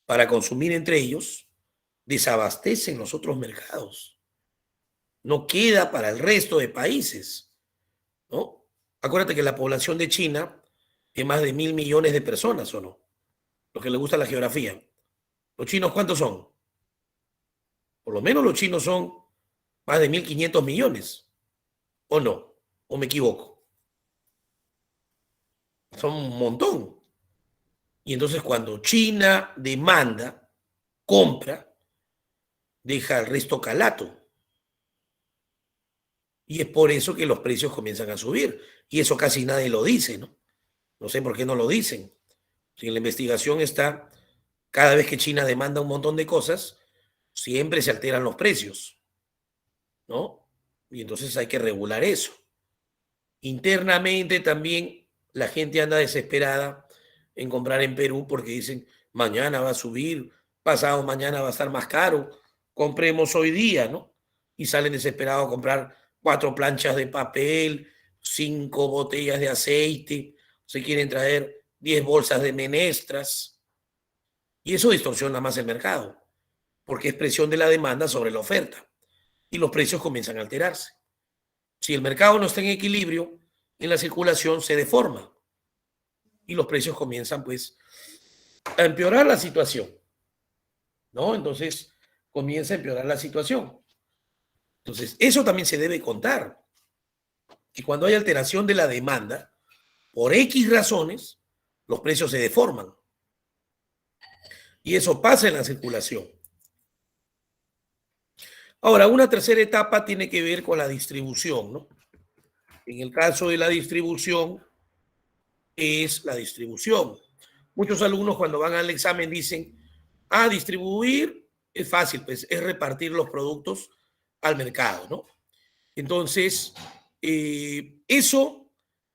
para consumir entre ellos, desabastecen los otros mercados. No queda para el resto de países, ¿no? Acuérdate que la población de China es más de 1.000 millones de personas, ¿o no? Los que les gusta la geografía. ¿Los chinos cuántos son? Por lo menos los chinos son más de 1.500 millones, ¿o no? ¿O me equivoco? Son un montón. Y entonces cuando China demanda, compra, deja el resto calato. Y es por eso que los precios comienzan a subir. Y eso casi nadie lo dice, ¿no? No sé por qué no lo dicen. Si en la investigación está, cada vez que China demanda un montón de cosas, siempre se alteran los precios, ¿no? Y entonces hay que regular eso. Internamente también la gente anda desesperada en comprar en Perú porque dicen, mañana va a subir, pasado mañana va a estar más caro, compremos hoy día, ¿no? Y salen desesperados a comprar 4 planchas de papel, 5 botellas de aceite, se quieren traer 10 bolsas de menestras, y eso distorsiona más el mercado, porque es presión de la demanda sobre la oferta, y los precios comienzan a alterarse. Si el mercado no está en equilibrio, en la circulación se deforma, y los precios comienzan pues a empeorar la situación, ¿no? Entonces comienza a empeorar la situación. Entonces, eso también se debe contar, que cuando hay alteración de la demanda, por X razones, los precios se deforman. Y eso pasa en la circulación. Ahora, una tercera etapa tiene que ver con la distribución, ¿no? En el caso de la distribución, es la distribución. Muchos alumnos cuando van al examen dicen, distribuir es fácil, pues es repartir los productos al mercado, ¿no? Entonces, eso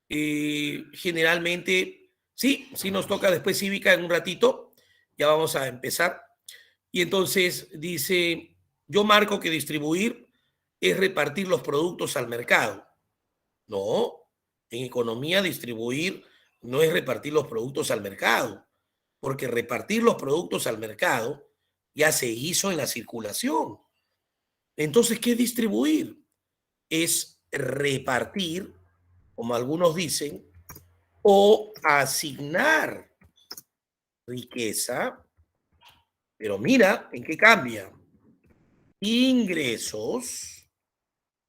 generalmente, sí nos toca después cívica en un ratito, ya vamos a empezar. Y entonces dice, yo marco que distribuir es repartir los productos al mercado. No, en economía distribuir no es repartir los productos al mercado, porque repartir los productos al mercado ya se hizo en la circulación. Entonces, ¿qué es distribuir? Es repartir, como algunos dicen, o asignar riqueza, pero mira en qué cambia. Ingresos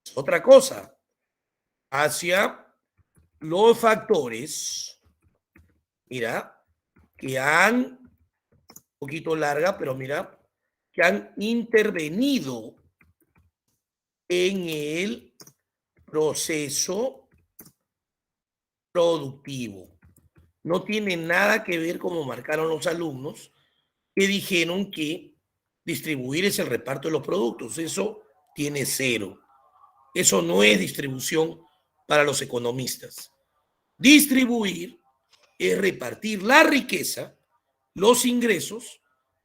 es otra cosa, hacia los factores, mira, que han, un poquito larga, pero mira, que han intervenido en el proceso productivo. No tiene nada que ver como marcaron los alumnos que dijeron que distribuir es el reparto de los productos. Eso tiene cero. Eso no es distribución para los economistas. Distribuir es repartir la riqueza, los ingresos,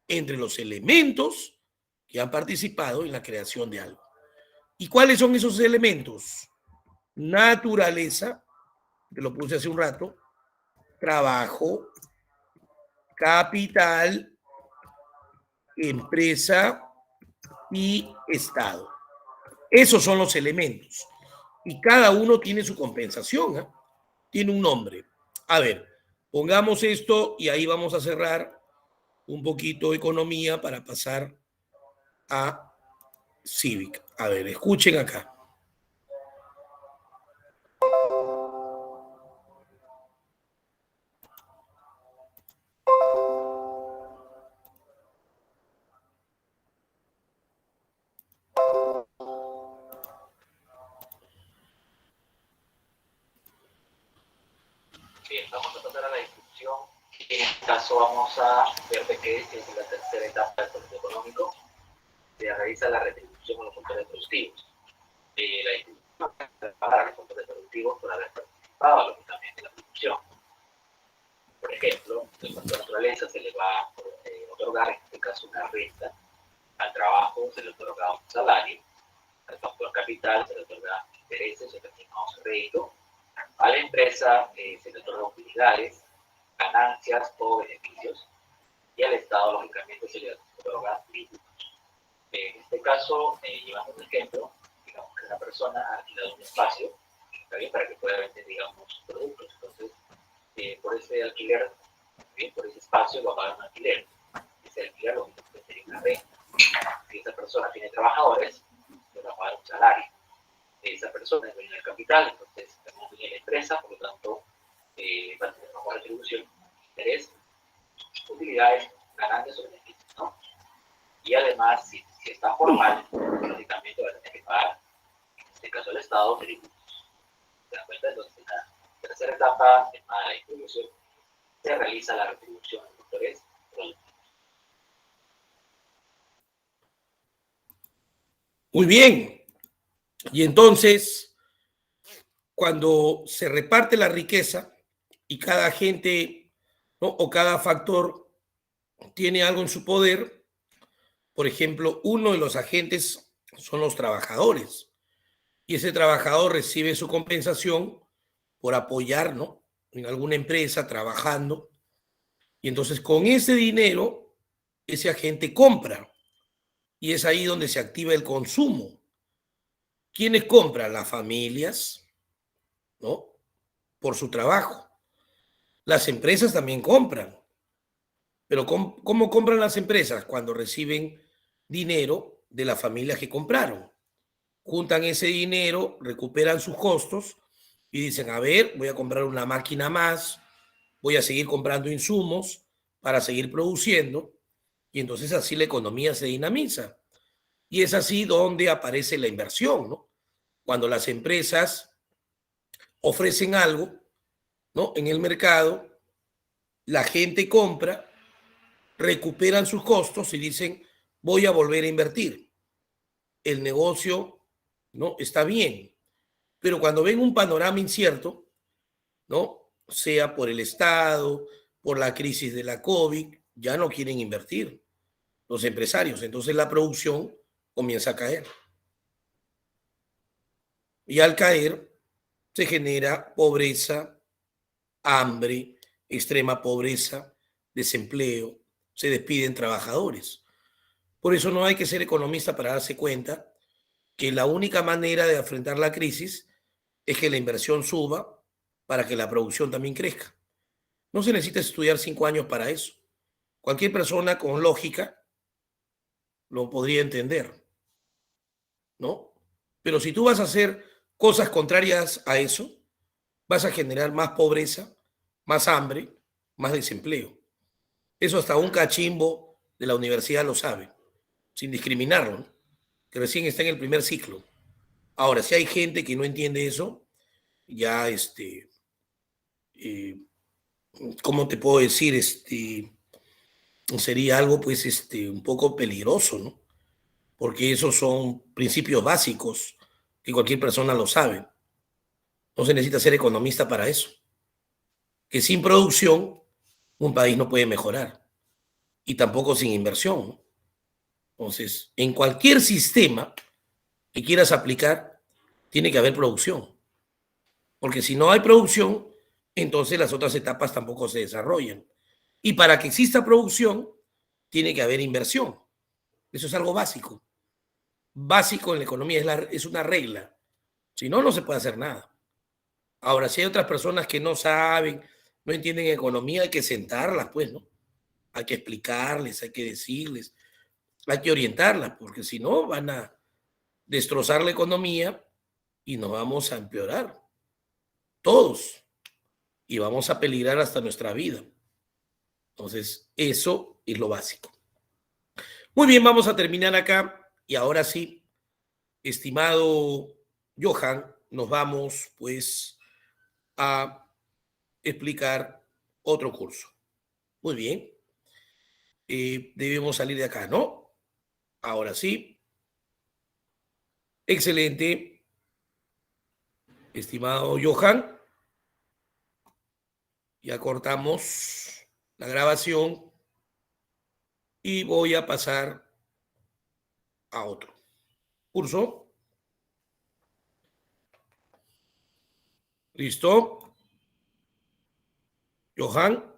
entre los elementos que han participado en la creación de algo. ¿Y cuáles son esos elementos? Naturaleza, que lo puse hace un rato, trabajo, capital, empresa y Estado. Esos son los elementos. Y cada uno tiene su compensación, ¿eh? Tiene un nombre. A ver, pongamos esto y ahí vamos a cerrar un poquito economía para pasar a cívica. A ver, escuchen acá. Bien, vamos a pasar a la discusión. En este caso vamos a ver de qué es la tercera etapa del proceso económico. Se realiza la retribución a los factores productivos. La distribución para los factores productivos por haber participado lógicamente en la producción. Por ejemplo, el factor naturaleza se le va a otorgar, en este caso, una renta. Al trabajo se le otorga un salario. Al factor capital se le otorga intereses o determinados créditos. A la empresa se le otorgan utilidades, ganancias o beneficios, y al Estado, lógicamente, se le otorga tributos. En este caso, llevamos un ejemplo, digamos que una persona ha alquilado un espacio, ¿está bien? Para que pueda vender, digamos, productos. Entonces, por ese alquiler, ¿bien? Por ese espacio va a pagar un alquiler. Ese alquiler, lógicamente, sería una renta. Si esa persona tiene trabajadores, le va a pagar un salario. Esa persona es dueña del capital, entonces tenemos dueña de la empresa, por lo tanto va a tener una retribución, interés, utilidades, ganancias o beneficios, ¿no? Y además, si está formal, lógicamente va a tener que pagar, en este caso el Estado, tributos. ¿Se dan cuenta? Entonces, en la tercera etapa, llamada la distribución, se realiza la retribución de factores productivos. Muy bien. Y entonces, cuando se reparte la riqueza y cada agente, ¿no? O cada factor tiene algo en su poder, por ejemplo, uno de los agentes son los trabajadores. y ese trabajador recibe su compensación por apoyar, ¿no?, en alguna empresa trabajando, y entonces con ese dinero ese agente compra, y es ahí donde se activa el consumo. ¿Quiénes compran? Las familias, ¿no?, por su trabajo. Las empresas también compran, pero ¿cómo compran las empresas? Cuando reciben dinero de las familias que compraron. Juntan ese dinero, recuperan sus costos y dicen, a ver, voy a comprar una máquina más, voy a seguir comprando insumos para seguir produciendo, y entonces así la economía se dinamiza. Y es así donde aparece la inversión, ¿no? Cuando las empresas ofrecen algo, ¿no?, en el mercado, la gente compra, recuperan sus costos y dicen, voy a volver a invertir. El negocio, ¿no?, está bien, pero cuando ven un panorama incierto, ¿no?, sea por el Estado, por la crisis de la COVID, ya no quieren invertir los empresarios. Entonces la producción comienza a caer. Y al caer se genera pobreza, hambre, extrema pobreza, desempleo, se despiden trabajadores. Por eso no hay que ser economista para darse cuenta que la única manera de enfrentar la crisis es que la inversión suba para que la producción también crezca. No se necesita estudiar 5 años para eso. Cualquier persona con lógica lo podría entender, ¿no? Pero si tú vas a hacer cosas contrarias a eso, vas a generar más pobreza, más hambre, más desempleo. Eso hasta un cachimbo de la universidad lo sabe, sin discriminarlo, ¿no?, que recién está en el primer ciclo. Ahora, si hay gente que no entiende eso, ya eh, ¿cómo te puedo decir? Sería algo pues un poco peligroso, ¿no? Porque esos son principios básicos que cualquier persona lo sabe. No se necesita ser economista para eso. Que sin producción un país no puede mejorar, y tampoco sin inversión, ¿no? Entonces, en cualquier sistema que quieras aplicar, tiene que haber producción, porque si no hay producción, entonces las otras etapas tampoco se desarrollan. Y para que exista producción, tiene que haber inversión. Eso es algo básico. Básico en la economía, es una regla. Si no, no se puede hacer nada. Ahora, si hay otras personas que no saben, no entienden economía, hay que sentarlas, pues, ¿no? Hay que explicarles, hay que decirles, hay que orientarlas, porque si no, van a destrozar la economía y nos vamos a empeorar todos, y vamos a peligrar hasta nuestra vida. Entonces, eso es lo básico. Muy bien, vamos a terminar acá. Y ahora sí, estimado Johan, nos vamos pues a explicar otro curso. Muy bien. Debemos salir de acá, ¿no? Ahora sí. Excelente, estimado Johan. Ya cortamos la grabación y voy a pasar a otro curso. ¿Listo? Johan.